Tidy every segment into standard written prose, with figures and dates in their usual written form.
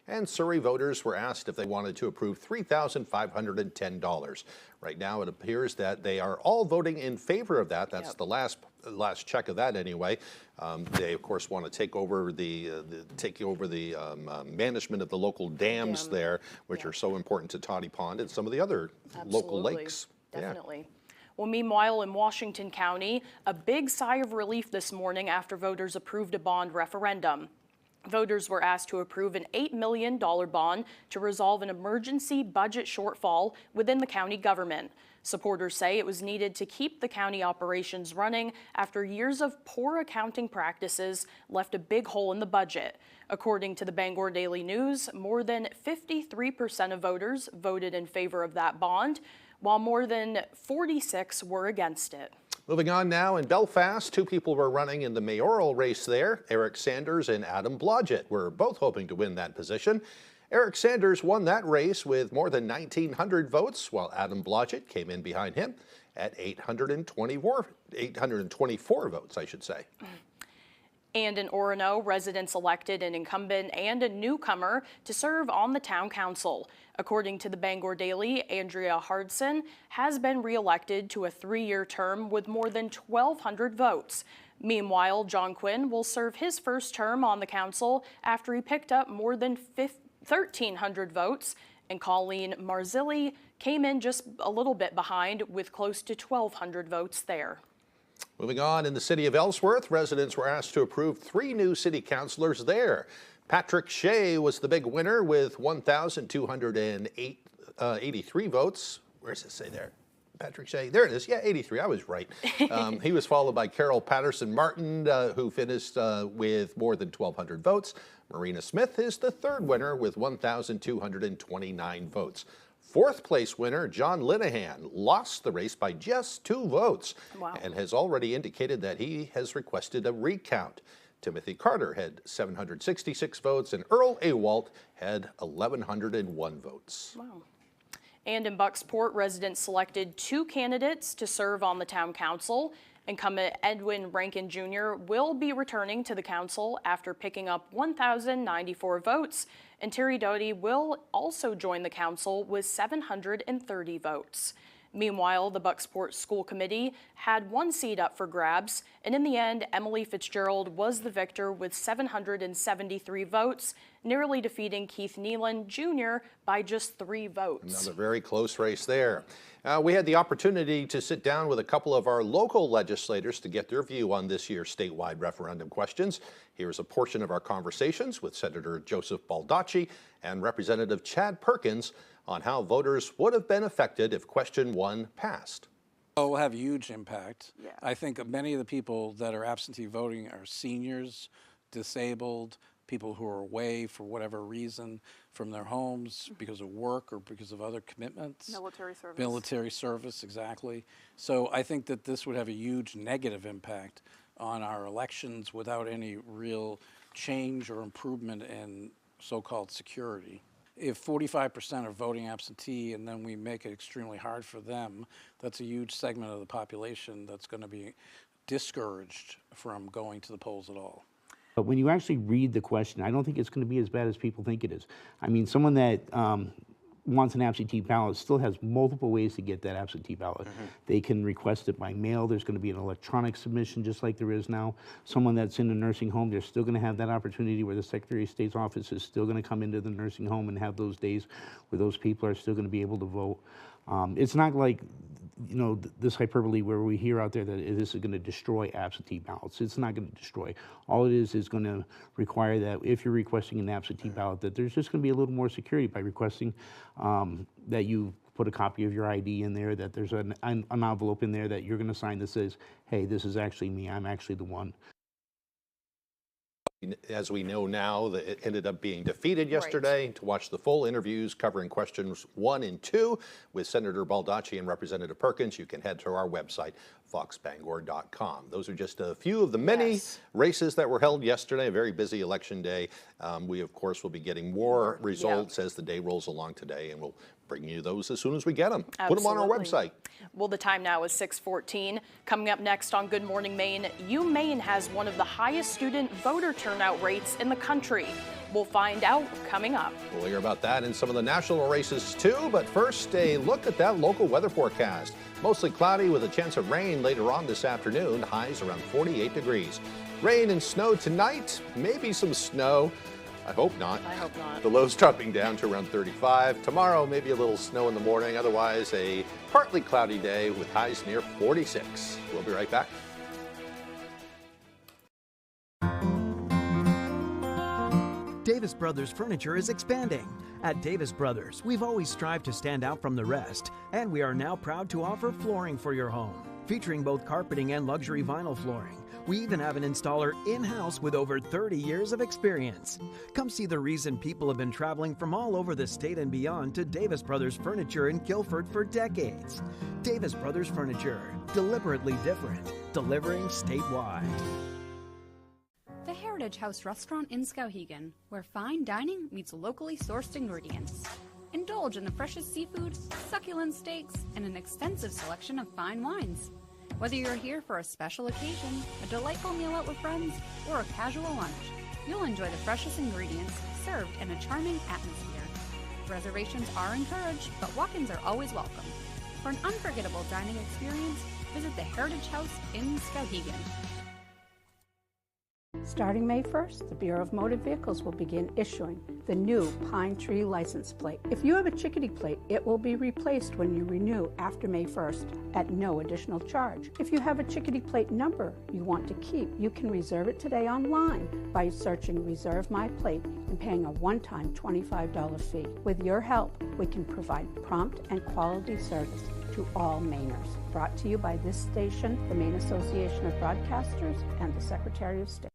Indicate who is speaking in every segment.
Speaker 1: And Surrey voters were asked if they wanted to approve $3,510. Right now, it appears that they are all voting in favor of that. That's the last check of that anyway. They, of course, want to take over the management of the local dams there, which are so important to Toddy Pond and some of the other local lakes.
Speaker 2: Definitely. Yeah. Well, meanwhile, in Washington County, a big sigh of relief this morning after voters approved a bond referendum. Voters were asked to approve an $8 million bond to resolve an emergency budget shortfall within the county government. Supporters say it was needed to keep the county operations running after years of poor accounting practices left a big hole in the budget. According to the Bangor Daily News, more than 53% of voters voted in favor of that bond, while more than 46 were against it.
Speaker 1: Moving on now, in Belfast, two people were running in the mayoral race there. Eric Sanders and Adam Blodgett were both hoping to win that position. Eric Sanders won that race with more than 1,900 votes, while Adam Blodgett came in behind him at 824 votes, I should say.
Speaker 2: And in Orono, residents elected an incumbent and a newcomer to serve on the town council. According to the Bangor Daily, Andrea Hardson has been reelected to a 3-year term with more than 1,200 votes. Meanwhile, John Quinn will serve his first term on the council after he picked up more than 1,300 votes, and Colleen Marzilli came in just a little bit behind with close to 1,200 votes there.
Speaker 1: Moving on, in the city of Ellsworth, residents were asked to approve 3 new city councilors there. Patrick Shea was the big winner with 1,283 votes. Where does it say there? Patrick Shea, there it is. Yeah, 83, I was right. He was followed by Carol Patterson-Martin, who finished with more than 1,200 votes. Marina Smith is the third winner with 1,229 votes. Fourth place winner, John Linehan, lost the race by just 2 votes and has already indicated that he has requested a recount. Timothy Carter had 766 votes and Earl Awalt had 1,101 votes.
Speaker 2: Wow. And in Bucksport, residents selected 2 candidates to serve on the town council. Incumbent Edwin Rankin Jr. will be returning to the council after picking up 1,094 votes, and Terry Doty will also join the council with 730 votes. Meanwhile, the Bucksport School Committee had 1 seat up for grabs, and in the end, Emily Fitzgerald was the victor with 773 votes, narrowly defeating Keith Nealon Jr. by just 3 votes.
Speaker 1: Another very close race there. We had the opportunity to sit down with a couple of our local legislators to get their view on this year's statewide referendum questions. Here's a portion of our conversations with Senator Joseph Baldacci and Representative Chad Perkins on how voters would have been affected if question 1 passed.
Speaker 3: Oh, it will have a huge impact.
Speaker 2: Yeah.
Speaker 3: I think many of the people that are absentee voting are seniors, disabled, people who are away for whatever reason from their homes because of work or because of other commitments.
Speaker 2: Military service.
Speaker 3: Military service, exactly. So I think that this would have a huge negative impact on our elections without any real change or improvement in so-called security. If 45% are voting absentee and then we make it extremely hard for them, that's a huge segment of the population that's going to be discouraged from going to the polls at all.
Speaker 4: But when you actually read the question, I don't think it's going to be as bad as people think it is. I mean, someone that wants an absentee ballot still has multiple ways to get that absentee ballot. They can request it by mail. There's going to be an electronic submission just like there is now. Someone that's in a nursing home, they're still going to have that opportunity where the Secretary of State's office is still going to come into the nursing home and have those days where those people are still going to be able to vote. It's not like, you know, this hyperbole where we hear out there that this is going to destroy absentee ballots. It's not going to destroy. All it is going to require that if you're requesting an absentee ballot, that there's just going to be a little more security by requesting that you put a copy of your ID in there, that there's an envelope in there that you're going to sign that says, hey, this is actually me, I'm actually the one.
Speaker 1: As we know now, that it ended up being defeated yesterday. To watch the full interviews covering questions 1 and 2 with Senator Baldacci and Representative Perkins, you can head to our website, foxbangor.com. Those are just a few of the many races that were held yesterday, a very busy election day. We, of course, will be getting more results as the day rolls along today, and we'll bring you those as soon as we get them. Put them on our website.
Speaker 2: Well, the time now is 6:14. Coming up next on Good Morning Maine, UMaine has one of the highest student voter turnout rates in the country. We'll find out coming up.
Speaker 1: We'll hear about that in some of the national races too, but first a look at that local weather forecast. Mostly cloudy with a chance of rain later on this afternoon, highs around 48 degrees. Rain and snow tonight, maybe some snow. I hope not.
Speaker 2: I hope not.
Speaker 1: The low's dropping down to around 35. Tomorrow, maybe a little snow in the morning. Otherwise, a partly cloudy day with highs near 46. We'll be right back.
Speaker 5: Davis Brothers Furniture is expanding. At Davis Brothers, we've always strived to stand out from the rest, and we are now proud to offer flooring for your home, featuring both carpeting and luxury vinyl flooring. We even have an installer in-house with over 30 years of experience. Come see the reason people have been traveling from all over the state and beyond to Davis Brothers Furniture in Guilford for decades. Davis Brothers Furniture, deliberately different, delivering statewide.
Speaker 6: The Heritage House restaurant in Skowhegan, where fine dining meets locally sourced ingredients. Indulge in the freshest seafood, succulent steaks, and an extensive selection of fine wines. Whether you're here for a special occasion, a delightful meal out with friends, or a casual lunch, you'll enjoy the freshest ingredients served in a charming atmosphere. Reservations are encouraged, but walk-ins are always welcome. For an unforgettable dining experience, visit the Heritage House in Skowhegan.
Speaker 7: Starting May 1st, the Bureau of Motor Vehicles will begin issuing the new Pine Tree license plate. If you have a Chickadee plate, it will be replaced when you renew after May 1st at no additional charge. If you have a Chickadee plate number you want to keep, you can reserve it today online by searching Reserve My Plate and paying a one-time $25 fee. With your help, we can provide prompt and quality service to all Mainers. Brought to you by this station, the Maine Association of Broadcasters, and the Secretary of State.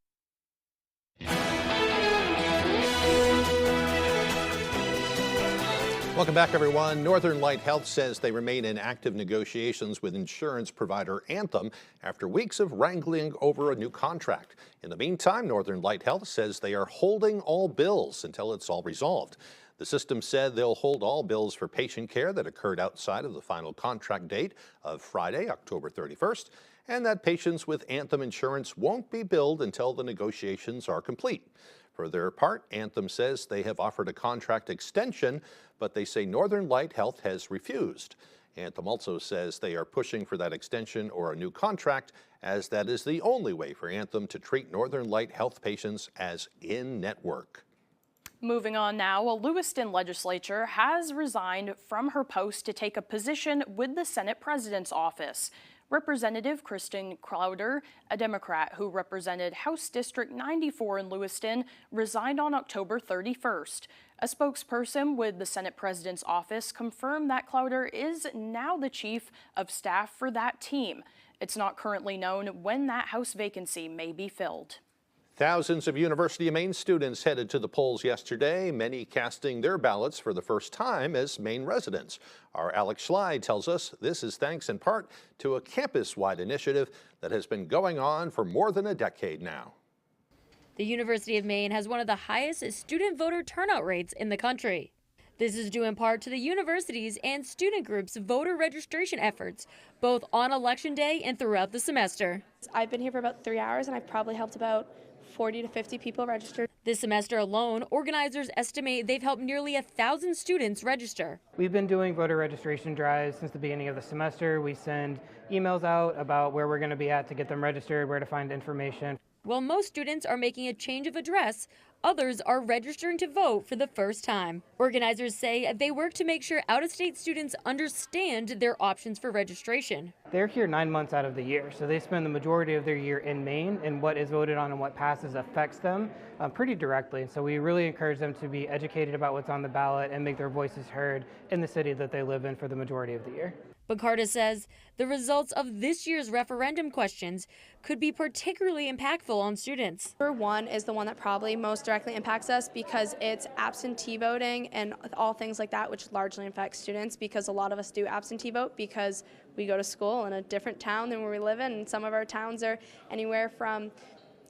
Speaker 1: Welcome back, everyone. Northern Light Health says they remain in active negotiations with insurance provider Anthem after weeks of wrangling over a new contract. In the meantime, Northern Light Health says they are holding all bills until it's all resolved. The system said they'll hold all bills for patient care that occurred outside of the final contract date of Friday, October 31st, and that patients with Anthem insurance won't be billed until the negotiations are complete. For their part, Anthem says they have offered a contract extension, but they say Northern Light Health has refused. Anthem also says they are pushing for that extension or a new contract, as that is the only way for Anthem to treat Northern Light Health patients as in-network.
Speaker 2: Moving on now, a Lewiston legislature has resigned from her post to take a position with the Senate President's office. Representative Kristen Crowder, a Democrat who represented House District 94 in Lewiston, resigned on October 31st. A spokesperson with the Senate President's office confirmed that Crowder is now the chief of staff for that team. It's not currently known when that House vacancy may be filled.
Speaker 1: Thousands of University of Maine students headed to the polls yesterday, many casting their ballots for the first time as Maine residents. Our Alex Schley tells us this is thanks in part to a campus-wide initiative that has been going on for more than a decade now.
Speaker 8: The University of Maine has one of the highest student voter turnout rates in the country. This is due in part to the university's and student groups' voter registration efforts, both on Election Day and throughout the semester.
Speaker 9: I've been here for about 3 hours and I've probably helped about 40 to 50 people register.
Speaker 8: This semester alone, organizers estimate they've helped nearly 1,000 students register.
Speaker 10: We've been doing voter registration drives since the beginning of the semester. We send emails out about where we're going to be at to get them registered, where to find information.
Speaker 8: While most students are making a change of address, others are registering to vote for the first time. Organizers say they work to make sure out-of-state students understand their options for registration.
Speaker 10: They're here 9 months out of the year, so they spend the majority of their year in Maine, and what is voted on and what passes affects them pretty directly. So we really encourage them to be educated about what's on the ballot and make their voices heard in the city that they live in for the majority of the year.
Speaker 8: Bacarda says the results of this year's referendum questions could be particularly impactful on students.
Speaker 9: Number one is the one that probably most directly impacts us because it's absentee voting and all things like that, which largely affects students because a lot of us do absentee vote because we go to school in a different town than where we live in, and some of our towns are anywhere from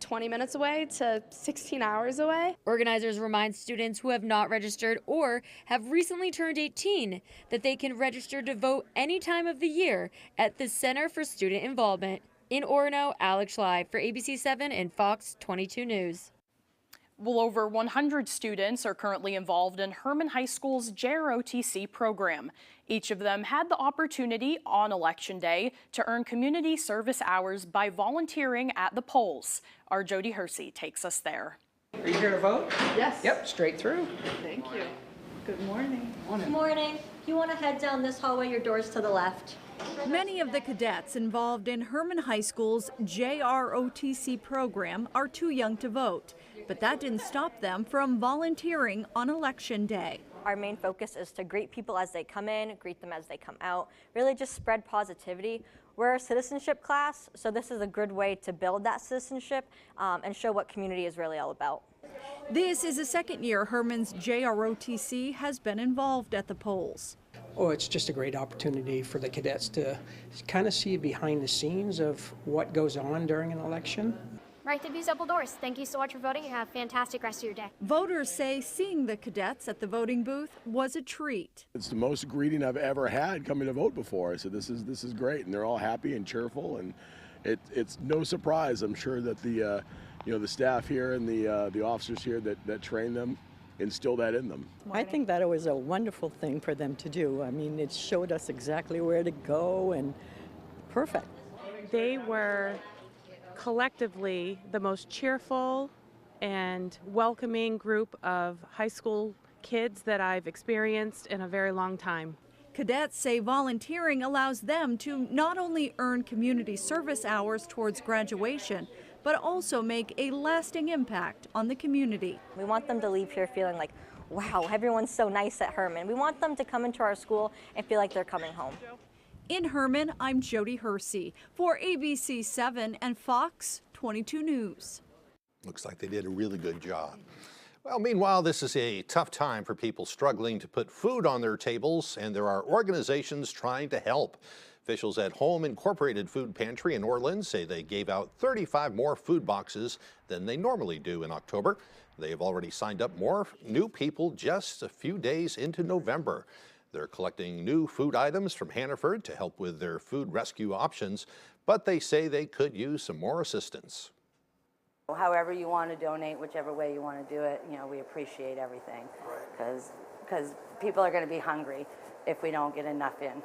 Speaker 9: 20 minutes away to 16 hours away.
Speaker 8: Organizers remind students who have not registered or have recently turned 18 that they can register to vote any time of the year at the Center for Student Involvement. In Orono, Alex Schley for ABC 7 and Fox 22 News.
Speaker 2: Well, over 100 students are currently involved in Herman High School's JROTC program. Each of them had the opportunity on Election Day to earn community service hours by volunteering at the polls. Our Jody Hersey takes us there.
Speaker 11: Are you here to vote?
Speaker 12: Yes.
Speaker 11: Yep, straight through.
Speaker 12: Thank you. Good morning.
Speaker 13: Good morning. You want to head down this hallway, your door's to the left.
Speaker 14: Many of the cadets involved in Herman High School's JROTC program are too young to vote, but that didn't stop them from volunteering on Election Day.
Speaker 13: Our main focus is to greet people as they come in, greet them as they come out, really just spread positivity. We're a citizenship class, so this is a good way to build that citizenship and show what community is really all about.
Speaker 14: This is the second year Herman's JROTC has been involved at the polls.
Speaker 11: Oh, it's just a great opportunity for the cadets to kind of see behind the scenes of what goes on during an election.
Speaker 15: Right to B's Double Doors. Thank you so much for voting. Have a fantastic rest of your day.
Speaker 14: Voters say seeing the cadets at the voting booth was a treat.
Speaker 16: It's the most greeting I've ever had coming to vote before. So this is great, and they're all happy and cheerful, and it's no surprise. I'm sure that the the staff here and the officers here that train them instill that in them.
Speaker 12: I think that it was a wonderful thing for them to do. I mean, it showed us exactly where to go, and perfect.
Speaker 17: They were collectively the most cheerful and welcoming group of high school kids that I've experienced in a very long time.
Speaker 14: Cadets say volunteering allows them to not only earn community service hours towards graduation, but also make a lasting impact on the community.
Speaker 13: We want them to leave here feeling like, wow, everyone's so nice at Herman. We want them to come into our school and feel like they're coming home.
Speaker 14: In Herman, I'm Jody Hersey for ABC 7 and Fox 22 News.
Speaker 1: Looks like they did a really good job. Well, meanwhile, this is a tough time for people struggling to put food on their tables, and there are organizations trying to help. Officials at Home Incorporated Food Pantry in Orleans say they gave out 35 more food boxes than they normally do in October. They have already signed up more new people just a few days into November. They're collecting new food items from Hannaford to help with their food rescue options, but they say they could use some more assistance.
Speaker 18: However you want to donate, whichever way you want to do it, we appreciate everything, because people are going to be hungry if we don't get enough in.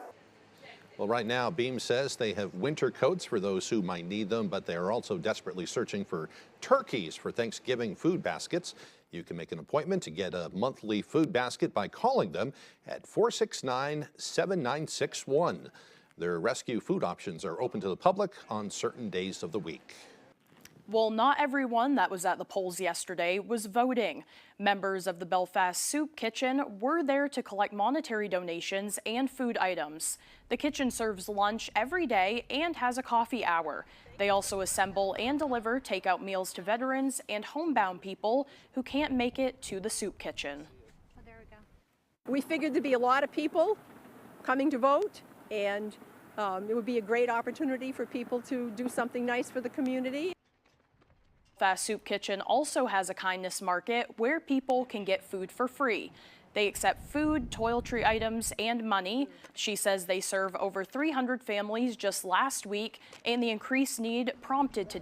Speaker 1: Well, right now, Beam says they have winter coats for those who might need them, but they are also desperately searching for turkeys for Thanksgiving food baskets. You can make an appointment to get a monthly food basket by calling them at 469-7961. Their rescue food options are open to the public on certain days of the week.
Speaker 2: Well, not everyone that was at the polls yesterday was voting. Members of the Belfast Soup Kitchen were there to collect monetary donations and food items. The kitchen serves lunch every day and has a coffee hour. They also assemble and deliver takeout meals to veterans and homebound people who can't make it to the soup kitchen.
Speaker 19: Oh, there we go. We figured there'd be a lot of people coming to vote, and it would be a great opportunity for people to do something nice for the community.
Speaker 2: Fast Soup Kitchen also has a kindness market where people can get food for free. They accept food, toiletry items, and money. She says they serve over 300 families just last week, and the increased need prompted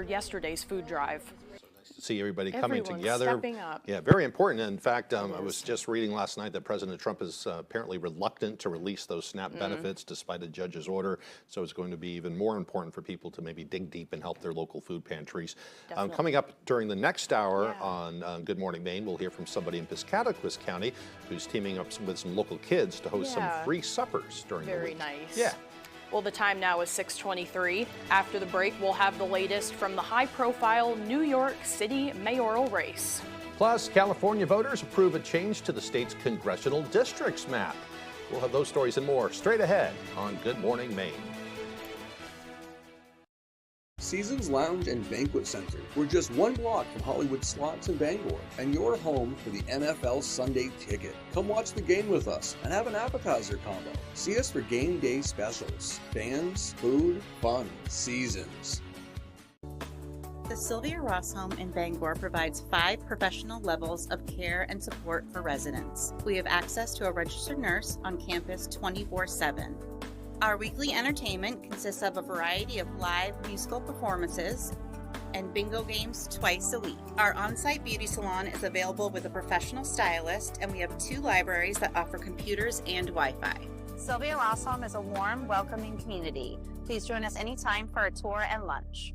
Speaker 2: yesterday's food drive.
Speaker 1: To see everybody coming together.
Speaker 2: Stepping up.
Speaker 1: Yeah, very important. In fact, I was just reading last night that President Trump is apparently reluctant to release those SNAP benefits despite a judge's order. So it's going to be even more important for people to maybe dig deep and help their local food pantries. Coming up during the next hour on Good Morning Maine, we'll hear from somebody in Piscataquis County who's teaming up with some local kids to host some free suppers during the week.
Speaker 2: Very nice.
Speaker 1: Yeah.
Speaker 2: Well, the time now is 6:23. After the break, we'll have the latest from the high-profile New York City mayoral race.
Speaker 1: Plus, California voters approve a change to the state's congressional districts map. We'll have those stories and more straight ahead on Good Morning Maine.
Speaker 20: Seasons Lounge and Banquet Center. We're just one block from Hollywood Slots in Bangor, and you're home for the NFL Sunday Ticket. Come watch the game with us and have an appetizer combo. See us for game day specials. Fans, food, fun, seasons.
Speaker 21: The Sylvia Ross Home in Bangor provides 5 professional levels of care and support for residents. We have access to a registered nurse on campus 24/7. Our weekly entertainment consists of a variety of live musical performances, and bingo games twice a week. Our on-site beauty salon is available with a professional stylist, and we have 2 libraries that offer computers and Wi-Fi.
Speaker 3: Sylvia Ross Home is a warm, welcoming community. Please join us anytime for a tour and lunch.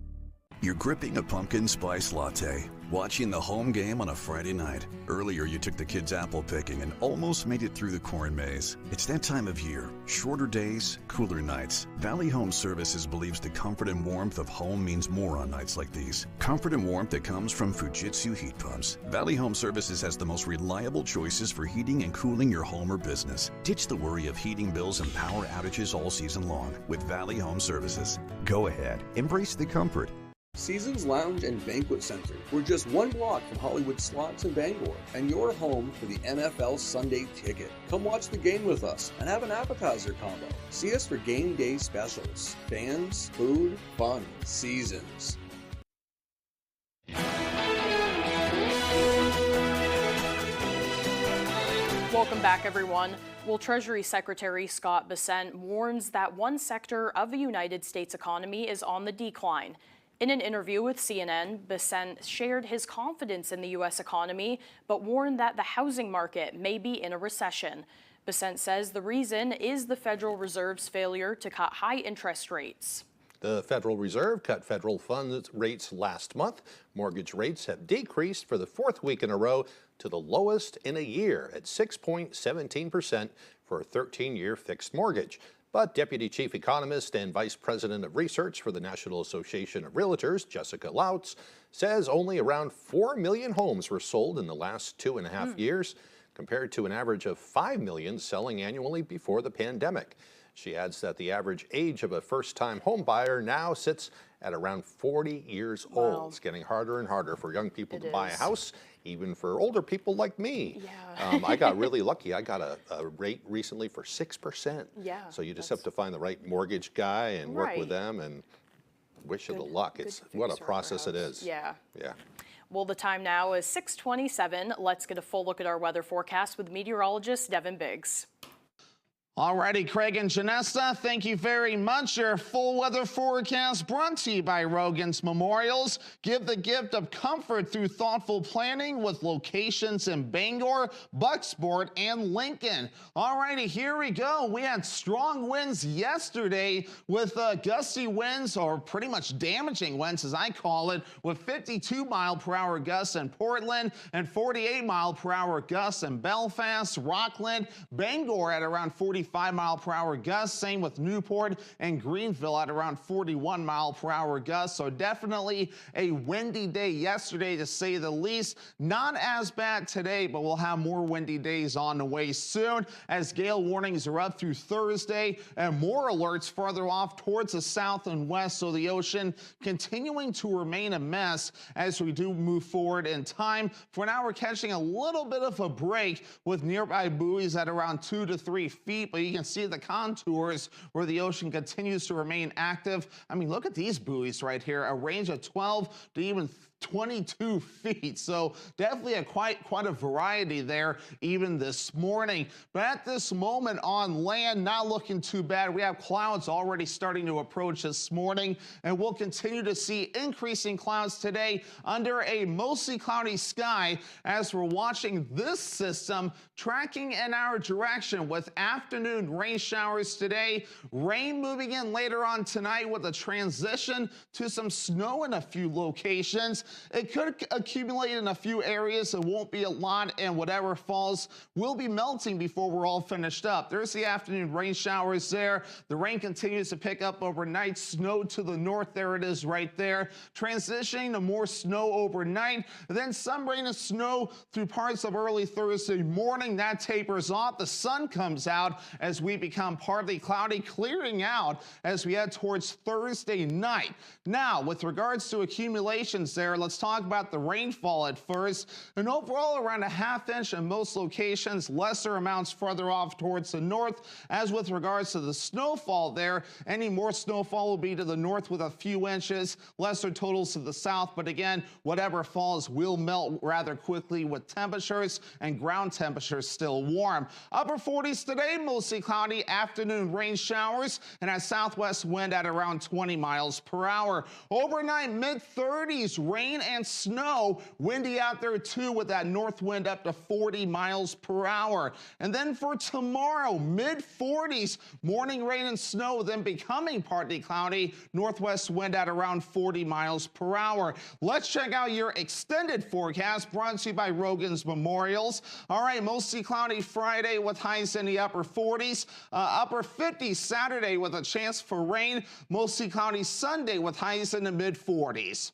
Speaker 22: You're gripping a pumpkin spice latte, watching the home game on a Friday night. Earlier, you took the kids apple picking and almost made it through the corn maze. It's that time of year. Shorter days, cooler nights. Valley Home Services believes the comfort and warmth of home means more on nights like these. Comfort and warmth that comes from Fujitsu heat pumps. Valley Home Services has the most reliable choices for heating and cooling your home or business. Ditch the worry of heating bills and power outages all season long with Valley Home Services. Go ahead, embrace the comfort.
Speaker 20: Seasons Lounge and Banquet Center. We're just 1 block from Hollywood Slots in Bangor, and your home for the NFL Sunday Ticket. Come watch the game with us and have an appetizer combo. See us for game day specials. Fans, food, fun, Seasons.
Speaker 2: Welcome back, everyone. Well, Treasury Secretary Scott Bessent warns that one sector of the United States economy is on the decline. In an interview with CNN, Bessent shared his confidence in the U.S. economy, but warned that the housing market may be in a recession. Bessent says the reason is the Federal Reserve's failure to cut high interest rates.
Speaker 1: The Federal Reserve cut federal funds rates last month. Mortgage rates have decreased for the 4th week in a row to the lowest in a year at 6.17% for a 13-year fixed mortgage. But Deputy Chief Economist and Vice President of Research for the National Association of Realtors, Jessica Lautz, says only around 4 million homes were sold in the last 2.5 years, compared to an average of 5 million selling annually before the pandemic. She adds that the average age of a first-time home buyer now sits at around 40 years old. It's getting harder and harder for young people to buy a house, even for older people like me.
Speaker 2: Yeah.
Speaker 1: I got really lucky. I got a rate recently for 6%.
Speaker 2: Yeah.
Speaker 1: So you just have to find the right mortgage guy and work with them and wish you the luck. It's what a process it is.
Speaker 2: Yeah.
Speaker 1: Yeah.
Speaker 2: Well, the time now is 6:27. Let's get a full look at our weather forecast with meteorologist Devin Biggs.
Speaker 23: Alrighty, Craig and Janessa, thank you very much. Your full weather forecast brought to you by Rogan's Memorials. Give the gift of comfort through thoughtful planning with locations in Bangor, Bucksport, and Lincoln. Alrighty, here we go. We had strong winds yesterday with gusty winds, or pretty much damaging winds as I call it, with 52 mile per hour gusts in Portland and 48 mile per hour gusts in Belfast, Rockland, Bangor at around 45 mile per hour gusts. Same with Newport and Greenville at around 41 mile per hour gusts. So definitely a windy day yesterday, to say the least. Not as bad today, but we'll have more windy days on the way soon as gale warnings are up through Thursday and more alerts farther off towards the south and west. So the ocean continuing to remain a mess as we do move forward in time. For now, we're catching a little bit of a break with nearby buoys at around 2 to 3 feet. But you can see the contours where the ocean continues to remain active. I mean, look at these buoys right here, a range of 12 to even 22 feet. So definitely quite a variety there even this morning. But at this moment on land, not looking too bad. We have clouds already starting to approach this morning, and we'll continue to see increasing clouds today under a mostly cloudy sky as we're watching this system tracking in our direction with afternoon rain showers today. Rain moving in later on tonight with a transition to some snow in a few locations. It could accumulate in a few areas. It won't be a lot, and whatever falls will be melting before we're all finished up. There's the afternoon rain showers there. The rain continues to pick up overnight. Snow to the north, there it is right there. Transitioning to more snow overnight. Then some rain and snow through parts of early Thursday morning. That tapers off. The sun comes out as we become partly cloudy, clearing out as we head towards Thursday night. Now, with regards to accumulations there, there. Let's talk about the rainfall at first. And overall, around a ½ inch in most locations, lesser amounts further off towards the north. As with regards to the snowfall there, any more snowfall will be to the north with a few inches, lesser totals to the south. But again, whatever falls will melt rather quickly with temperatures and ground temperatures still warm. Upper 40s today, mostly cloudy, afternoon rain showers, and a southwest wind at around 20 miles per hour. Overnight, mid-30s, rain and snow. Windy out there too with that north wind up to 40 miles per hour. And then for tomorrow, mid-40s, morning rain and snow, then becoming partly cloudy. Northwest wind at around 40 miles per hour. Let's check out your extended forecast brought to you by Rogan's Memorials. All right, mostly cloudy Friday with highs in the upper 40s. Upper 50s Saturday with a chance for rain. Mostly cloudy Sunday with highs in the mid-40s.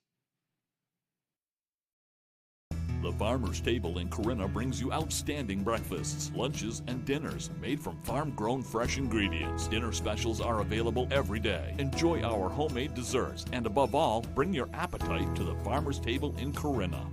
Speaker 4: The Farmer's Table in Corinna brings you outstanding breakfasts, lunches, and dinners made from farm-grown fresh ingredients. Dinner specials are available every day. Enjoy our homemade desserts, and above all, bring your appetite to the Farmer's Table in Corinna.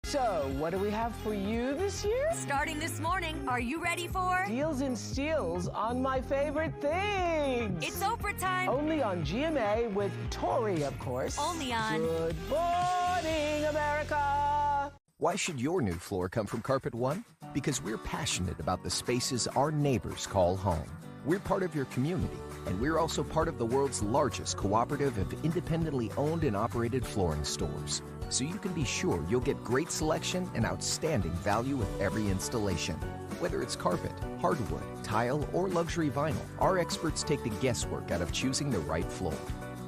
Speaker 5: So, what do we have for you this year?
Speaker 6: Starting this morning, are you ready for
Speaker 5: Deals and steals on my favorite things.
Speaker 6: It's Oprah time.
Speaker 5: Only on GMA with Tori, of course.
Speaker 6: Only on
Speaker 5: Good Morning America.
Speaker 24: Why should your new floor come from Carpet One? Because we're passionate about the spaces our neighbors call home. We're part of your community, and we're also part of the world's largest cooperative of independently owned and operated flooring stores. So you can be sure you'll get great selection and outstanding value with every installation. Whether it's carpet, hardwood, tile, or luxury vinyl, our experts take the guesswork out of choosing the right floor.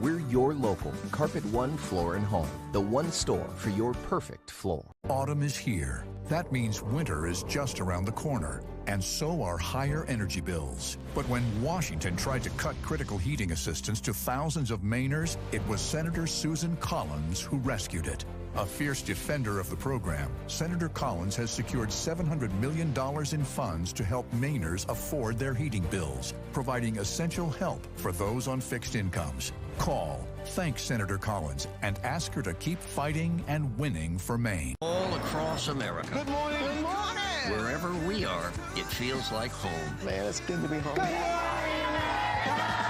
Speaker 24: We're your local Carpet One Floor and Home, the one store for your perfect floor.
Speaker 25: Autumn is here. That means winter is just around the corner, and so are higher energy bills. But when Washington tried to cut critical heating assistance to thousands of Mainers, it was Senator Susan Collins who rescued it. A fierce defender of the program, Senator Collins has secured $700 million in funds to help Mainers afford their heating bills, providing essential help for those on fixed incomes. Call, thank Senator Collins, and ask her to keep fighting and winning for Maine.
Speaker 26: All across America.
Speaker 5: Good morning. Good morning.
Speaker 26: Wherever we are, it feels like home.
Speaker 5: Man, it's good to be home.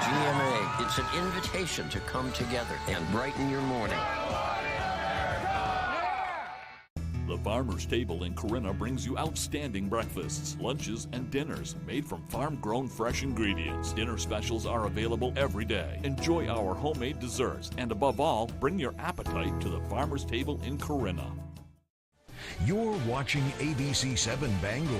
Speaker 26: GMA, it's an invitation to come together and brighten your morning.
Speaker 4: The Farmer's Table in Corinna brings you outstanding breakfasts, lunches, and dinners made from farm-grown fresh ingredients. Dinner specials are available every day. Enjoy our homemade desserts, and above all, bring your appetite to the Farmer's Table in Corinna.
Speaker 25: You're watching ABC 7 Bangor.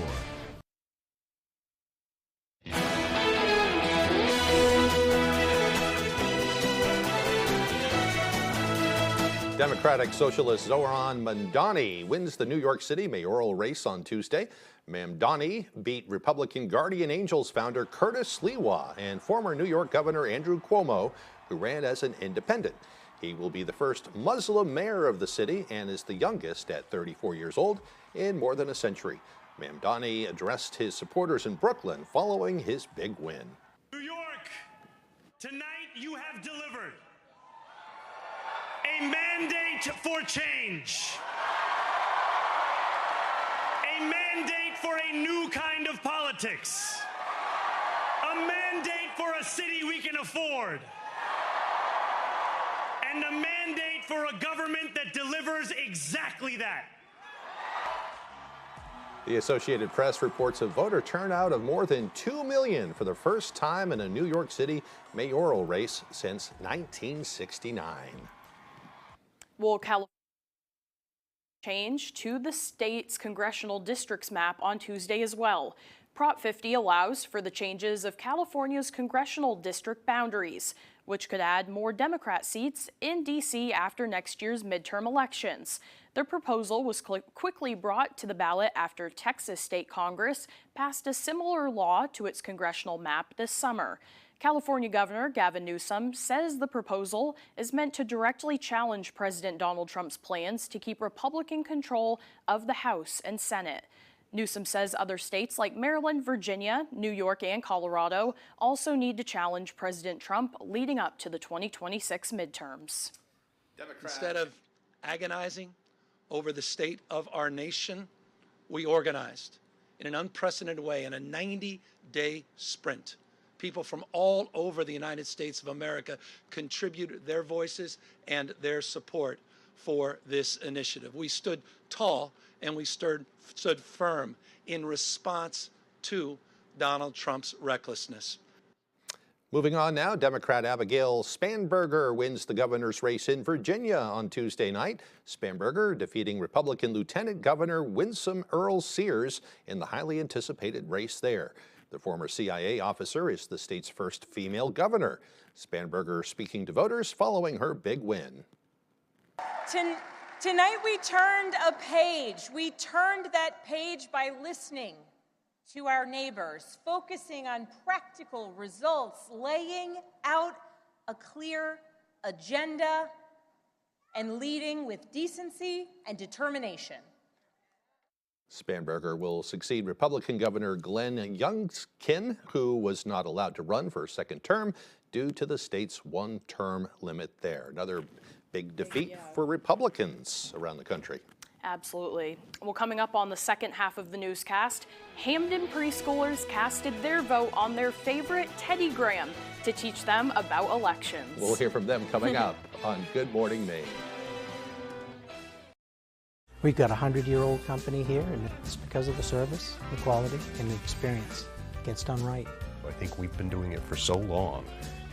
Speaker 1: Democratic Socialist Zohran Mamdani wins the New York City mayoral race on Tuesday. Mamdani beat Republican Guardian Angels founder Curtis Sliwa and former New York Governor Andrew Cuomo, who ran as an independent. He will be the first Muslim mayor of the city and is the youngest at 34 years old in more than a century. Mamdani addressed his supporters in Brooklyn following his big win.
Speaker 27: New York, tonight you have delivered a mandate for change, a mandate for a new kind of politics, a mandate for a city we can afford, and a mandate for a government that delivers exactly that.
Speaker 1: The Associated Press reports a voter turnout of more than 2 million for the first time in a New York City mayoral race since 1969.
Speaker 2: Will California change to the state's congressional districts map on Tuesday as well? Prop 50 allows for the changes of California's congressional district boundaries, which could add more Democrat seats in D.C. after next year's midterm elections. The proposal was quickly brought to the ballot after Texas State Congress passed a similar law to its congressional map this summer. California Governor Gavin Newsom says the proposal is meant to directly challenge President Donald Trump's plans to keep Republican control of the House and Senate. Newsom says other states like Maryland, Virginia, New York, and Colorado also need to challenge President Trump leading up to the 2026 midterms.
Speaker 28: Instead of
Speaker 7: agonizing over the state of our nation, we organized in an unprecedented way in a 90-day sprint. People from all over the United States of America contributed their voices and their support for this initiative. We stood tall and we stood firm in response to Donald Trump's recklessness.
Speaker 1: Moving on now, Democrat Abigail Spanberger wins the governor's race in Virginia on Tuesday night. Spanberger defeating Republican Lieutenant Governor Winsome Earl Sears in the highly anticipated race there. The former CIA officer is the state's first female governor. Spanberger speaking to voters following her big win.
Speaker 8: Tonight we turned a page. We turned that page by listening to our neighbors, focusing on practical results, laying out a clear agenda, and leading with decency and determination.
Speaker 1: Spanberger will succeed Republican Governor Glenn Youngkin, who was not allowed to run for a second term due to the state's one-term limit there. Another big defeat for Republicans around the country.
Speaker 2: Absolutely. Well, coming up on the second half of the newscast, Hamden preschoolers casted their vote on their favorite Teddy Graham to teach them about elections.
Speaker 1: We'll hear from them coming up on Good Morning Maine.
Speaker 9: We've got a 100-year-old company here, and it's because of the service, the quality, and the experience. It gets done right.
Speaker 10: I think we've been doing it for so long.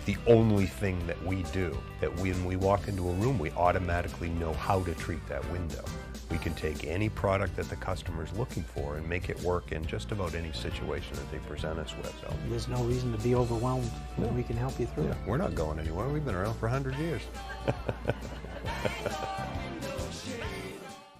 Speaker 10: The only thing that we do, that when we walk into a room, we automatically know how to treat that window. We can take any product that the customer's looking for and make it work in just about any situation that they present us with. So
Speaker 9: There's no reason to be overwhelmed. We can help you through it.
Speaker 10: we're not going anywhere. We've been around for 100 years.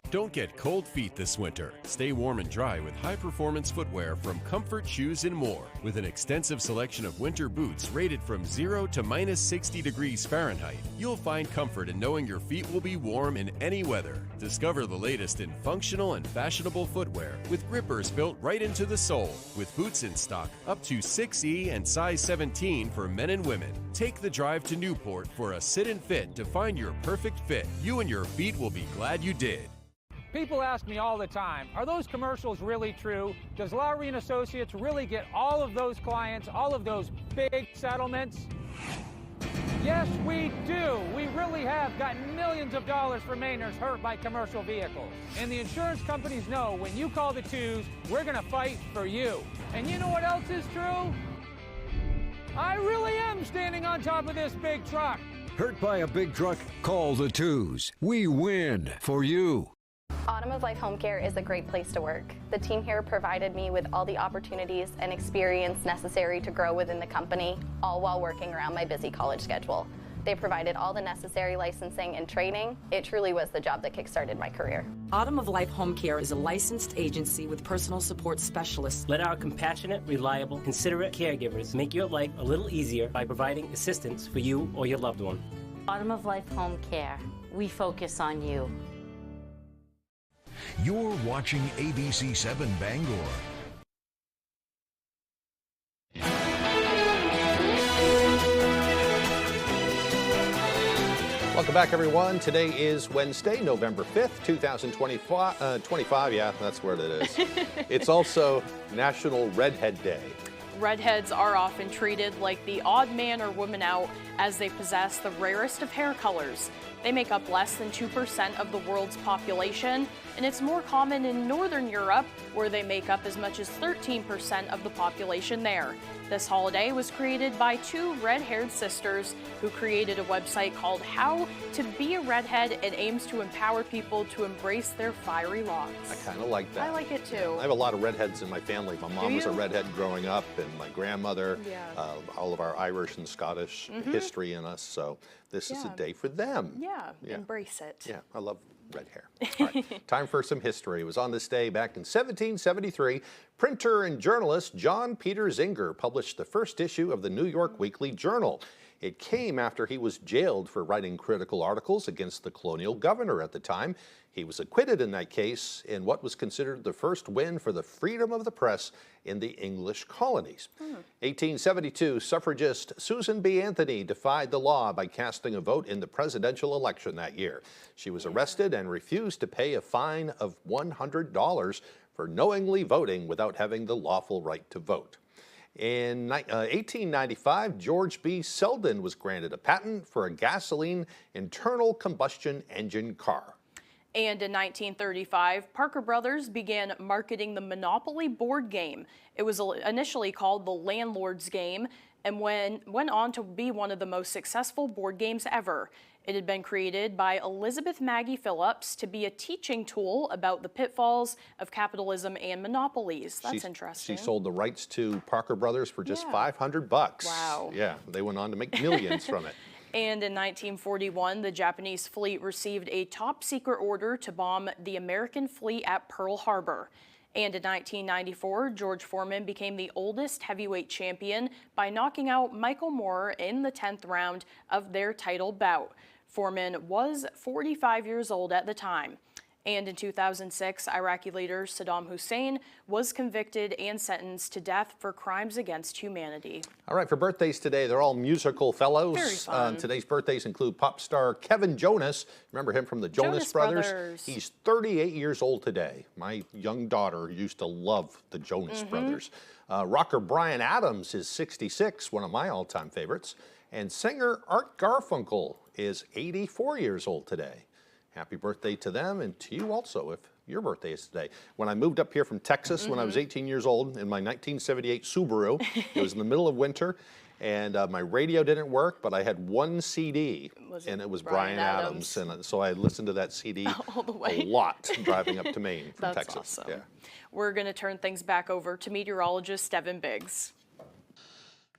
Speaker 11: Don't get cold feet this winter. Stay warm and dry with high-performance footwear from Comfort Shoes and More. With an extensive selection of winter boots rated from 0 to minus 60 degrees Fahrenheit, you'll find comfort in knowing your feet will be warm in any weather. Discover the latest in functional and fashionable footwear with grippers built right into the sole. With boots in stock up to 6E and size 17 for men and women. Take the drive to Newport for a sit and fit to find your perfect fit. You and your feet will be glad you did.
Speaker 15: People ask me all the time, are those commercials really true? Does Lowry and Associates really get all of those clients, all of those big settlements? Yes, we do. We really have gotten millions of dollars for Mainers hurt by commercial vehicles. And the insurance companies know when you call the twos, we're going to fight for you. And you know what else is true? I really am standing on top of this big truck.
Speaker 16: Hurt by a big truck? Call the twos. We win for you.
Speaker 28: Autumn of Life Home Care is a great place to work. The team here provided me with all the opportunities and experience necessary to grow within the company, all while working around my busy college schedule. They provided all the necessary licensing and training. It truly was the job that kickstarted my career.
Speaker 29: Autumn of Life Home Care is a licensed agency with personal support specialists.
Speaker 30: Let our compassionate, reliable, considerate caregivers make your life a little easier by providing assistance for you or your loved one.
Speaker 31: Autumn of Life Home Care. We focus on you.
Speaker 25: You're watching ABC 7 Bangor.
Speaker 1: Welcome back, everyone. Today is Wednesday, November 5th, 2025. Yeah, that's what it is. It's also National Redhead Day.
Speaker 2: Redheads are often treated like the odd man or woman out as they possess the rarest of hair colors. They make up less than 2% of the world's population, and it's more common in Northern Europe, where they make up as much as 13% of the population there. This holiday was created by two red-haired sisters who created a website called How to Be a Redhead and aims to empower people to embrace their fiery locks.
Speaker 1: I kind of like that.
Speaker 2: I like it too.
Speaker 1: I have a lot of redheads in my family. My mom was a redhead growing up, and my grandmother, all of our Irish and Scottish history in us, so this is a day for them.
Speaker 2: Yeah, embrace it.
Speaker 1: Yeah, I love red hair. All right, time for some history. It was on this day back in 1773, printer and journalist John Peter Zenger published the first issue of the New York Weekly Journal. It came after he was jailed for writing critical articles against the colonial governor at the time. He was acquitted in that case in what was considered the first win for the freedom of the press in the English colonies. 1872, suffragist Susan B. Anthony defied the law by casting a vote in the presidential election that year. She was arrested and refused to pay a fine of $100 for knowingly voting without having the lawful right to vote. In 1895, George B. Selden was granted a patent for a gasoline internal combustion engine car.
Speaker 2: And in 1935, Parker Brothers began marketing the Monopoly board game. It was initially called the Landlord's Game and went on to be one of the most successful board games ever. It had been created by Elizabeth Maggie Phillips to be a teaching tool about the pitfalls of capitalism and monopolies. That's interesting.
Speaker 1: She sold the rights to Parker Brothers for just $500.
Speaker 2: Wow.
Speaker 1: Yeah, they went on to make millions from it.
Speaker 2: And in 1941, the Japanese fleet received a top-secret order to bomb the American fleet at Pearl Harbor. And in 1994, George Foreman became the oldest heavyweight champion by knocking out Michael Moorer in the 10th round of their title bout. Foreman was 45 years old at the time. And in 2006, Iraqi leader Saddam Hussein was convicted and sentenced to death for crimes against humanity.
Speaker 1: All right, for birthdays today, they're all musical fellows.
Speaker 2: Very fun.
Speaker 1: Today's birthdays include pop star Kevin Jonas. Remember him from the Jonas Brothers? He's 38 years old today. My young daughter used to love the Jonas Brothers. Rocker Bryan Adams is 66, one of my all-time favorites. And singer Art Garfunkel is 84 years old today. Happy birthday to them and to you also if your birthday is today. When I moved up here from Texas when I was 18 years old in my 1978 Subaru, it was in the middle of winter and my radio didn't work, but I had one CD and it was Bryan Adams. And so I listened to that CD a lot driving up to Maine from
Speaker 2: That's
Speaker 1: Texas.
Speaker 2: Awesome. Yeah. We're going to turn things back over to meteorologist Devin Biggs.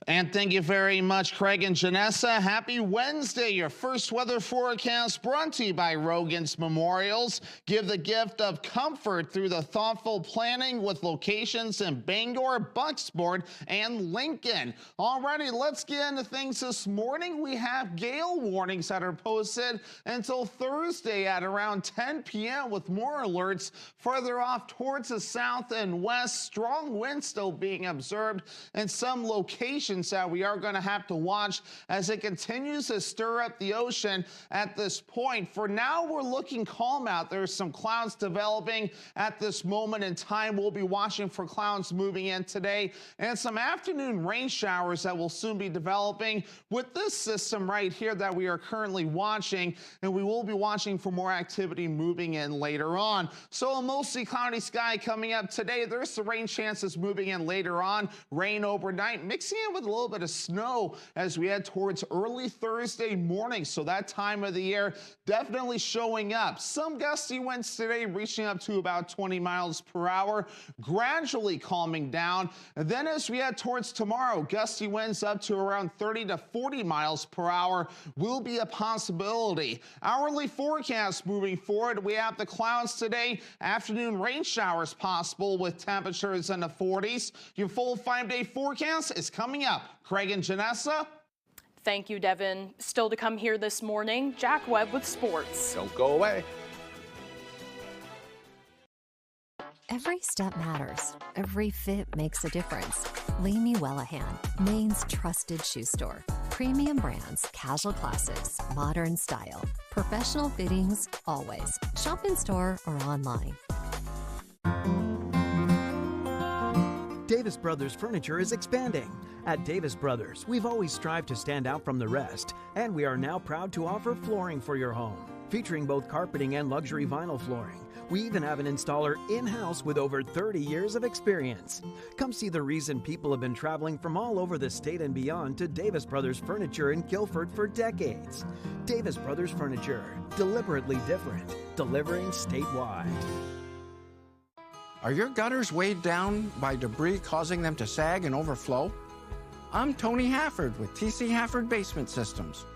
Speaker 3: And thank you very much, Craig and Janessa. Happy Wednesday. Your first weather forecast brought to you by Rogan's Memorials. Give the gift of comfort through the thoughtful planning with locations in Bangor, Bucksport, and Lincoln. Alrighty, let's get into things this morning. We have gale warnings that are posted until Thursday at around 10 p.m. with more alerts further off towards the south and west. Strong winds still being observed in some locations that we are going to have to watch as it continues to stir up the ocean at this point. For now, we're looking calm out. There's some clouds developing at this moment in time. We'll be watching for clouds moving in today and some afternoon rain showers that will soon be developing with this system right here that we are currently watching, and we will be watching for more activity moving in later on. So a mostly cloudy sky coming up today. There's the rain chances moving in later on. Rain overnight, mixing in with a little bit of snow as we head towards early Thursday morning. So that time of the year definitely showing up. Some gusty winds today reaching up to about 20 miles per hour, gradually calming down. And then as we head towards tomorrow, gusty winds up to around 30 to 40 miles per hour will be a possibility. Hourly forecast moving forward, we have the clouds today, afternoon rain showers possible with temperatures in the 40s. Your full 5-day forecast is coming up. Craig and Janessa.
Speaker 2: Thank you, Devin. Still to come here this morning, Jack Webb with sports.
Speaker 1: Don't go away.
Speaker 12: Every step matters. Every fit makes a difference. Lainey Wellahan, Maine's trusted shoe store. Premium brands, casual classics, modern style. Professional fittings, always. Shop in store or online.
Speaker 13: Davis Brothers Furniture is expanding. At Davis Brothers, we've always strived to stand out from the rest, and we are now proud to offer flooring for your home, featuring both carpeting and luxury vinyl flooring. We even have an installer in-house with over 30 years of experience. Come see the reason people have been traveling from all over the state and beyond to Davis Brothers Furniture in Guilford for decades. Davis Brothers Furniture, deliberately different, delivering statewide.
Speaker 14: Are your gutters weighed down by debris causing them to sag and overflow? I'm Tony Hafford with TC Hafford Basement Systems.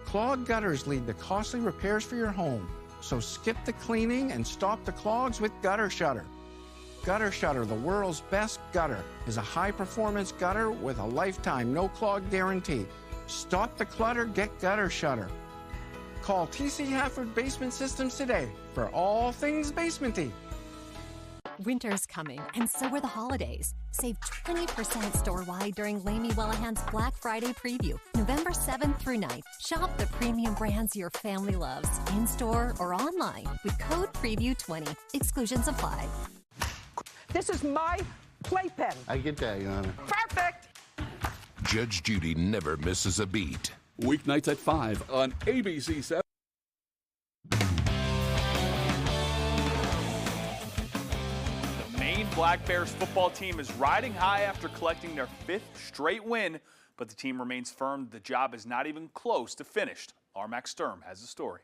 Speaker 14: Clogged gutters lead to costly repairs for your home, so skip the cleaning and stop the clogs with Gutter Shutter. Gutter Shutter, the world's best gutter, is a high-performance gutter with a lifetime no-clog guarantee. Stop the clutter, get gutter shutter. Call TC Hafford Basement Systems today for all things basementy.
Speaker 12: Winter's coming, and so are the holidays. Save 20% store-wide during Lamy Wellahan's Black Friday preview, November 7th through 9th. Shop the premium brands your family loves, in-store or online, with code PREVIEW20. Exclusions apply.
Speaker 5: This is my playpen.
Speaker 6: I get that, Your Honor.
Speaker 5: Perfect.
Speaker 17: Judge Judy never misses a beat.
Speaker 4: Weeknights at 5 on ABC 7.
Speaker 18: The Maine Black Bears football team is riding high after collecting their 5th straight win, but the team remains firm the job is not even close to finished. Armac Sturm has the story.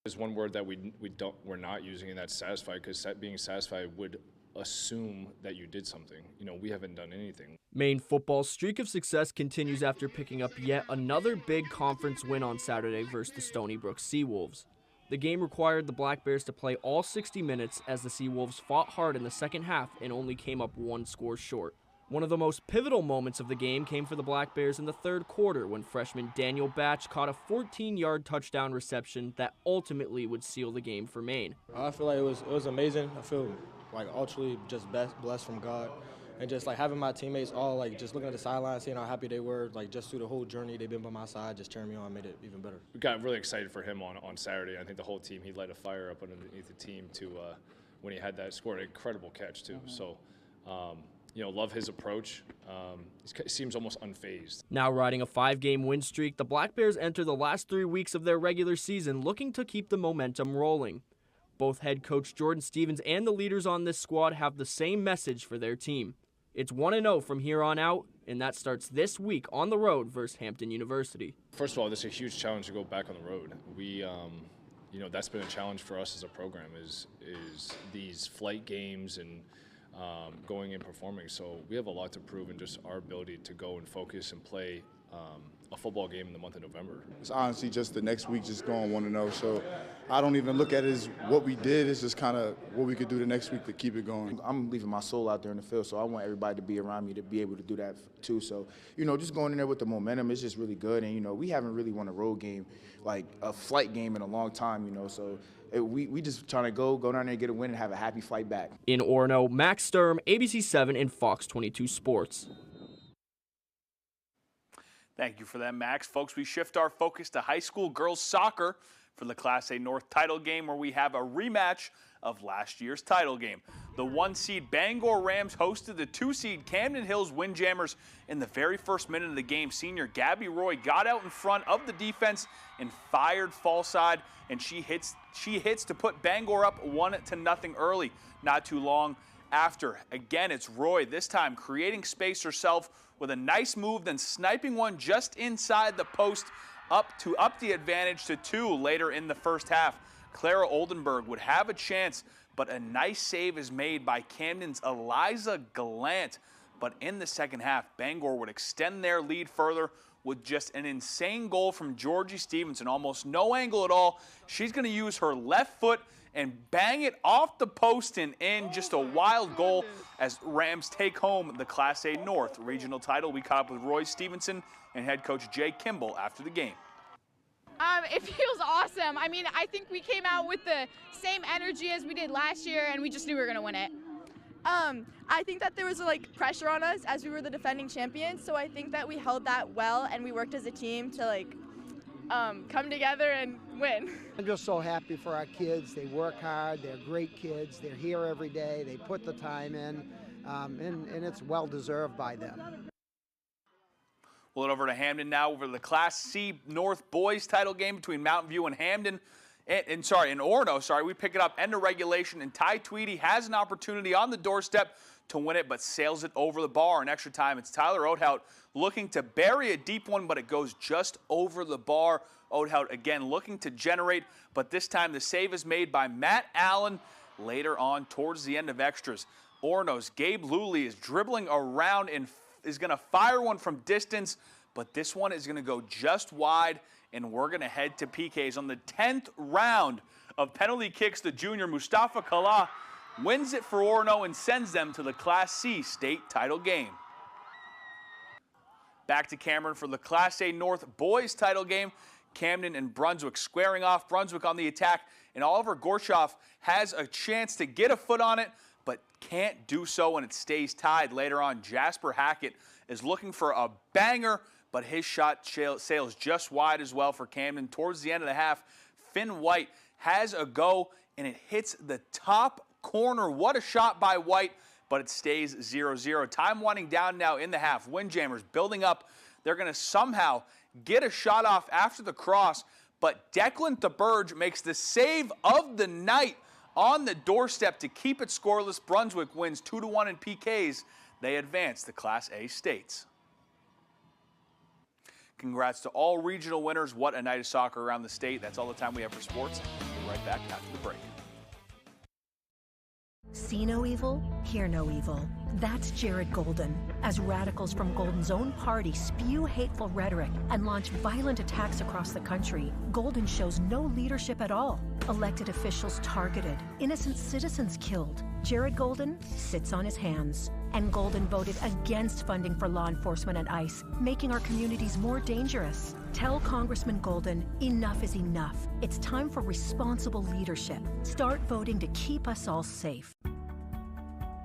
Speaker 19: There's one word that we're not using, and that's satisfied, because being satisfied would assume that you did something. You know, we haven't done anything.
Speaker 20: Maine football's streak of success continues after picking up yet another big conference win on Saturday versus the Stony Brook Seawolves. The game required the Black Bears to play all 60 minutes as the Seawolves fought hard in the second half and only came up one score short. One of the most pivotal moments of the game came for the Black Bears in the third quarter when freshman Daniel Batch caught a 14-yard touchdown reception that ultimately would seal the game for Maine.
Speaker 21: I feel like it was amazing. I feel like ultimately just blessed from God. And just like having my teammates all like just looking at the sideline, seeing how happy they were, like just through the whole journey they've been by my side, just cheering me on, made it even better.
Speaker 19: We got really excited for him on Saturday. I think the whole team, he light a fire up underneath the team to when he had that, scored an incredible catch too. So, you know, love his approach. He seems almost unfazed.
Speaker 20: Now riding a 5-game win streak, the Black Bears enter the last 3 weeks of their regular season looking to keep the momentum rolling. Both head coach Jordan Stevens and the leaders on this squad have the same message for their team. It's 1-0 from here on out, and that starts this week on the road versus Hampton University.
Speaker 19: First of all, this is a huge challenge to go back on the road. We, you know, that's been a challenge for us as a program is these flight games and going and performing. So we have a lot to prove in just our ability to go and focus and play a football game in the month of November.
Speaker 22: It's honestly just the next week just going 1-0. So I don't even look at it as what we did. It's just kind of what we could do the next week to keep it going.
Speaker 23: I'm leaving my soul out there in the field, so I want everybody to be around me to be able to do that too. So, you know, just going in there with the momentum is just really good. And, you know, we haven't really won a road game, like a flight game in a long time, you know. So we just trying to go down there and get a win and have a happy flight back.
Speaker 20: In Orono, Max Sturm, ABC 7 and Fox 22 Sports.
Speaker 18: Thank you for that, Max. Folks, we shift our focus to high school girls soccer for the Class A North title game, where we have a rematch of last year's title game. The 1-seed Bangor Rams hosted the 2-seed Camden Hills Windjammers. In the very first minute of the game, senior Gabby Roy got out in front of the defense and fired far side, and she hits to put Bangor up 1-0 early. Not too long after, again, it's Roy, this time creating space herself with a nice move, then sniping one just inside the post up the advantage to 2 later in the first half. Clara Oldenburg would have a chance, but a nice save is made by Camden's Eliza Gallant. But in the second half, Bangor would extend their lead further with just an insane goal from Georgie Stevenson. Almost no angle at all. She's going to use her left foot and bang it off the post and in. Just a wild goal as Rams take home the Class A North regional title. We caught up with Roy Stevenson and head coach Jay Kimball after the game.
Speaker 24: It feels awesome. I mean, I think we came out with the same energy as we did last year, and we just knew we were going to win it.
Speaker 26: I think that there was pressure on us as we were the defending champions, so I think that we held that well and we worked as a team to come together and win.
Speaker 32: I'm just so happy for our kids. They work hard, they're great kids, they're here every day, they put the time in, and it's well deserved by them.
Speaker 18: We'll head over to Hamden now over the Class C North boys title game between Mountain View and Hamden. And Orono, we pick it up end of regulation, and Ty Tweedy has an opportunity on the doorstep to win it, but sails it over the bar in extra time. It's Tyler Oathout looking to bury a deep one, but it goes just over the bar. Oathout again looking to generate, but this time the save is made by Matt Allen later on towards the end of extras. Orono's Gabe Luley is dribbling around and is going to fire one from distance, but this one is going to go just wide, and we're going to head to PKs. On the 10th round of penalty kicks, the junior Mustafa Kala wins it for Orono and sends them to the Class C state title game. Back to Cameron for the Class A North boys title game. Camden and Brunswick squaring off. Brunswick on the attack, and Oliver Gorshoff has a chance to get a foot on it, but can't do so when it stays tied. Later on, Jasper Hackett is looking for a banger, but his shot sails just wide as well for Camden. Towards the end of the half, Finn White has a go, and it hits the top corner. What a shot by White, but it stays 0-0. Time winding down now in the half. Windjammers building up. They're going to somehow get a shot off after the cross, but Declan DeBurge makes the save of the night on the doorstep to keep it scoreless. Brunswick wins 2-1 in PKs. They advance to Class A states. Congrats to all regional winners. What a night of soccer around the state. That's all the time we have for sports. We'll be right back after the break.
Speaker 6: See no evil, hear no evil. That's Jared Golden. As radicals from Golden's own party spew hateful rhetoric and launch violent attacks across the country, Golden shows no leadership at all. Elected officials targeted, innocent citizens killed. Jared Golden sits on his hands. And Golden voted against funding for law enforcement and ICE, making our communities more dangerous. Tell Congressman Golden, enough is enough. It's time for responsible leadership. Start voting to keep us all safe.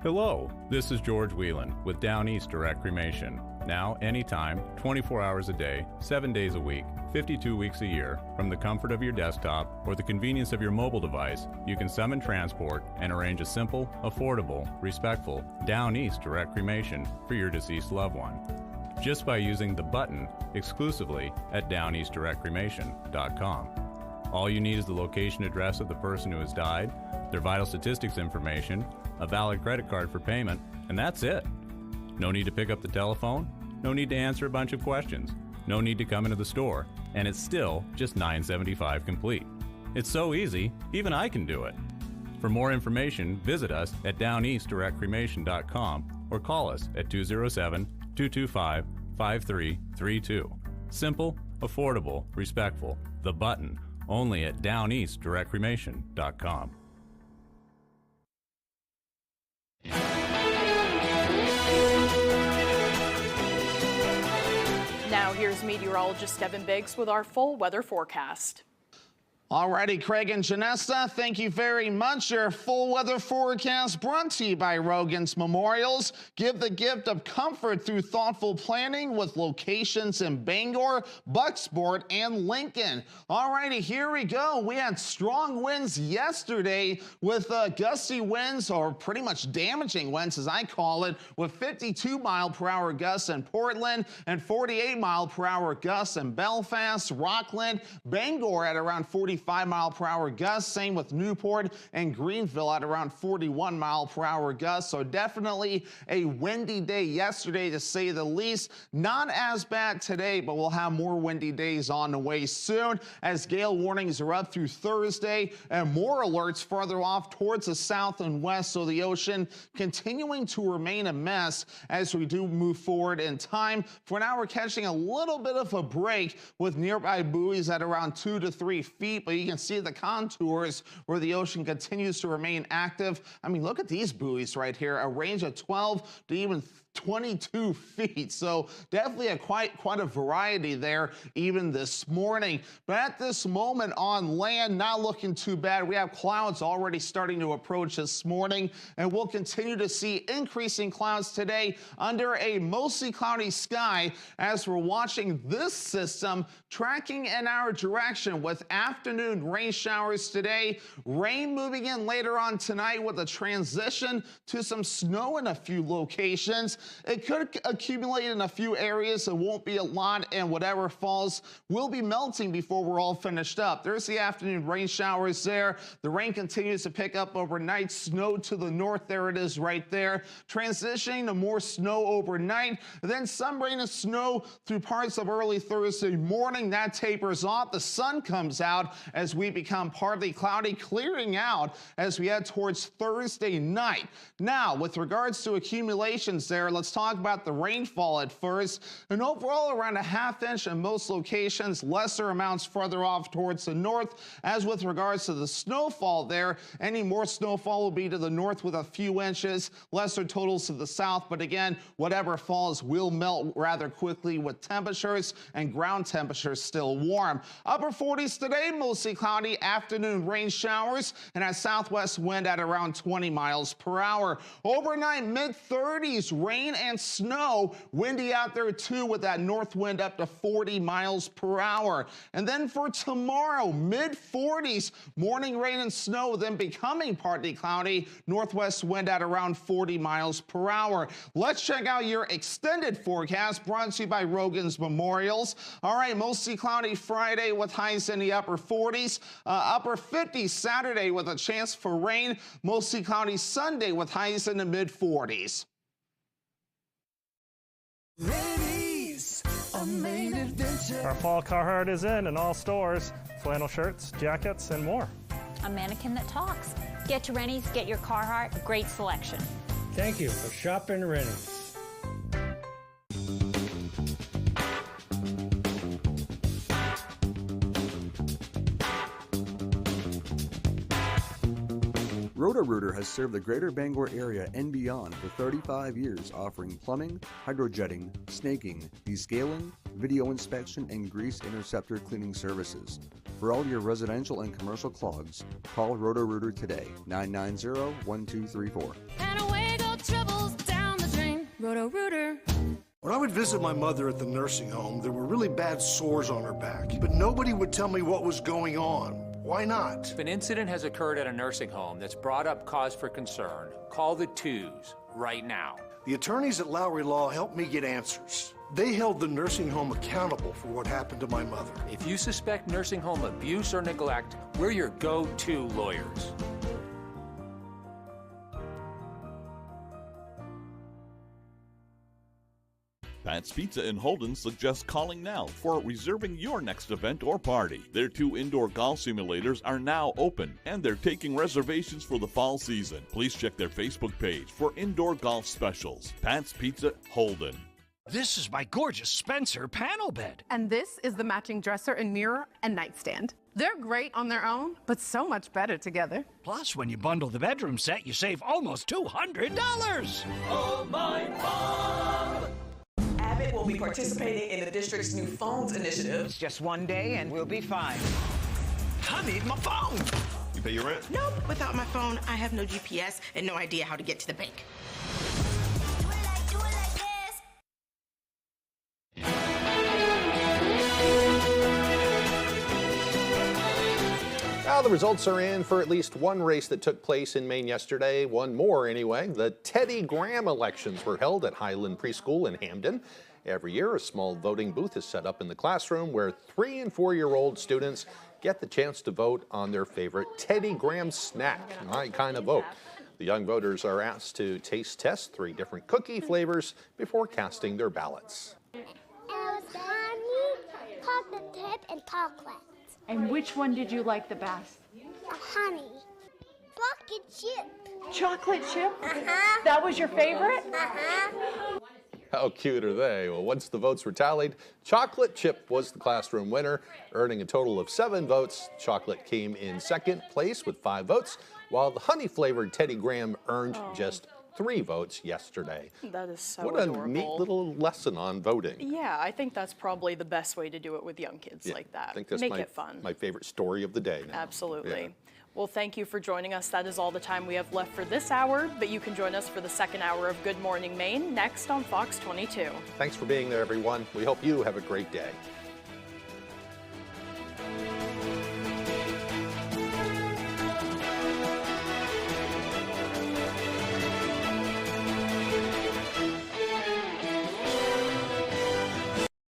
Speaker 7: Hello, this is George Whelan with Down East Direct Cremation. Now, anytime, 24 hours a day, 7 days a week, 52 weeks a year, from the comfort of your desktop or the convenience of your mobile device, you can summon transport and arrange a simple, affordable, respectful, Down East Direct Cremation for your deceased loved one. Just by using the button exclusively at downeastdirectcremation.com. All you need is the location address of the person who has died, their vital statistics information, a valid credit card for payment, and that's it. No need to pick up the telephone, no need to answer a bunch of questions, no need to come into the store, and it's still just $9.75 complete. It's so easy, even I can do it. For more information, visit us at downeastdirectcremation.com or call us at 207-225-5332. Simple, affordable, respectful. The button, only at downeastdirectcremation.com.
Speaker 2: Now here's meteorologist Devin Biggs with our full weather forecast.
Speaker 3: Alrighty, Craig and Janessa, thank you very much. Your full weather forecast brought to you by Rogan's Memorials. Give the gift of comfort through thoughtful planning with locations in Bangor, Bucksport, and Lincoln. Alrighty, here we go. We had strong winds yesterday with gusty winds, or pretty much damaging winds as I call it, with 52 mile per hour gusts in Portland and 48 mile per hour gusts in Belfast, Rockland, Bangor at around 45 mile per hour gusts. Same with Newport and Greenville at around 41 mile per hour gusts. So definitely a windy day yesterday, to say the least. Not as bad today, but we'll have more windy days on the way soon as gale warnings are up through Thursday and more alerts farther off towards the south and west. So the ocean continuing to remain a mess as we do move forward in time. For now, we're catching a little bit of a break with nearby buoys at around 2 to 3 feet. But you can see the contours where the ocean continues to remain active. I mean, look at these buoys right here, a range of 12 to even 22 feet. So definitely quite a variety there even this morning. But at this moment on land, not looking too bad. We have clouds already starting to approach this morning, and we'll continue to see increasing clouds today under a mostly cloudy sky as we're watching this system tracking in our direction with afternoon rain showers today. Rain moving in later on tonight with a transition to some snow in a few locations. It could accumulate in a few areas. It won't be a lot, and whatever falls will be melting before we're all finished up. There's the afternoon rain showers there. The rain continues to pick up overnight. Snow to the north, there it is right there. Transitioning to more snow overnight. Then some rain and snow through parts of early Thursday morning. That tapers off. The sun comes out as we become partly cloudy, clearing out as we head towards Thursday night. Now, with regards to accumulations there, let's talk about the rainfall at first. And overall, around a ½ inch in most locations, lesser amounts further off towards the north. As with regards to the snowfall there, any more snowfall will be to the north with a few inches, lesser totals to the south. But again, whatever falls will melt rather quickly with temperatures and ground temperatures still warm. Upper 40s today, mostly cloudy, afternoon rain showers, and a southwest wind at around 20 miles per hour. Overnight, mid-30s, rain and snow. Windy out there too with that north wind up to 40 miles per hour. And then for tomorrow, mid-40s, morning rain and snow, then becoming partly cloudy. Northwest wind at around 40 miles per hour. Let's check out your extended forecast brought to you by Rogan's Memorials. All right, mostly cloudy Friday with highs in the upper 40s. Upper 50s Saturday with a chance for rain. Mostly cloudy Sunday with highs in the mid-40s.
Speaker 8: Ladies, a main adventure.
Speaker 9: Our fall Carhartt is in all stores. Flannel shirts, jackets, and more.
Speaker 10: A mannequin that talks. Get to Rennie's, get your Carhartt, great selection.
Speaker 9: Thank you for shopping Rennie's.
Speaker 11: Roto-Rooter has served the greater Bangor area and beyond for 35 years, offering plumbing, hydrojetting, snaking, descaling, video inspection, and grease interceptor cleaning services. For all your residential and commercial clogs, call Roto-Rooter today, 990-1234.
Speaker 8: And away go troubles down the drain. Roto-Rooter.
Speaker 15: When I would visit my mother at the nursing home, there were really bad sores on her back, but nobody would tell me what was going on. Why not?
Speaker 16: If an incident has occurred at a nursing home that's brought up cause for concern, call the twos right now.
Speaker 15: The attorneys at Lowry Law helped me get answers. They held the nursing home accountable for what happened to my mother.
Speaker 16: If you suspect nursing home abuse or neglect, we're your go-to lawyers.
Speaker 4: Pat's Pizza in Holden suggests calling now for reserving your next event or party. Their 2 indoor golf simulators are now open, and they're taking reservations for the fall season. Please check their Facebook page for indoor golf specials. Pat's Pizza, Holden.
Speaker 25: This is my gorgeous Spencer panel bed.
Speaker 27: And this is the matching dresser and mirror and nightstand. They're great on their own, but so much better together.
Speaker 25: Plus, when you bundle the bedroom set, you save almost $200.
Speaker 8: Oh, my mom.
Speaker 28: Abbott will be participating in the district's new phones initiative.
Speaker 29: It's just one day and we'll be fine.
Speaker 25: I need my phone.
Speaker 32: You pay your rent?
Speaker 28: Nope, without my phone, I have no GPS and no idea how to get to the bank.
Speaker 1: Now the results are in for at least one race that took place in Maine yesterday. One more anyway. The Teddy Graham elections were held at Highland Preschool in Hamden. Every year, a small voting booth is set up in the classroom where 3- and 4-year-old students get the chance to vote on their favorite Teddy Graham snack. My kind of vote. The young voters are asked to taste test 3 different cookie flavors before casting their ballots.
Speaker 30: It was honey, chocolate chip, and chocolate.
Speaker 31: And which one did you like the best?
Speaker 30: Honey. Chocolate chip.
Speaker 31: Chocolate chip?
Speaker 30: Uh-huh.
Speaker 31: That was your favorite?
Speaker 30: Uh-huh.
Speaker 1: How cute are they? Well, once the votes were tallied, Chocolate Chip was the classroom winner, earning a total of 7 votes. Chocolate came in second place with 5 votes, while the honey-flavored Teddy Graham earned just 3 votes yesterday.
Speaker 2: That is so
Speaker 1: What
Speaker 2: adorable.
Speaker 1: a neat little lesson on voting.
Speaker 2: Yeah, I think that's probably the best way to do it with young kids like that.
Speaker 1: I think that's
Speaker 2: Make it fun.
Speaker 1: my favorite story of the day now.
Speaker 2: Absolutely.
Speaker 1: Yeah.
Speaker 2: Well, thank you for joining us. That is all the time we have left for this hour, but you can join us for the second hour of Good Morning Maine next on Fox 22.
Speaker 1: Thanks for being there, everyone. We hope you have a great day.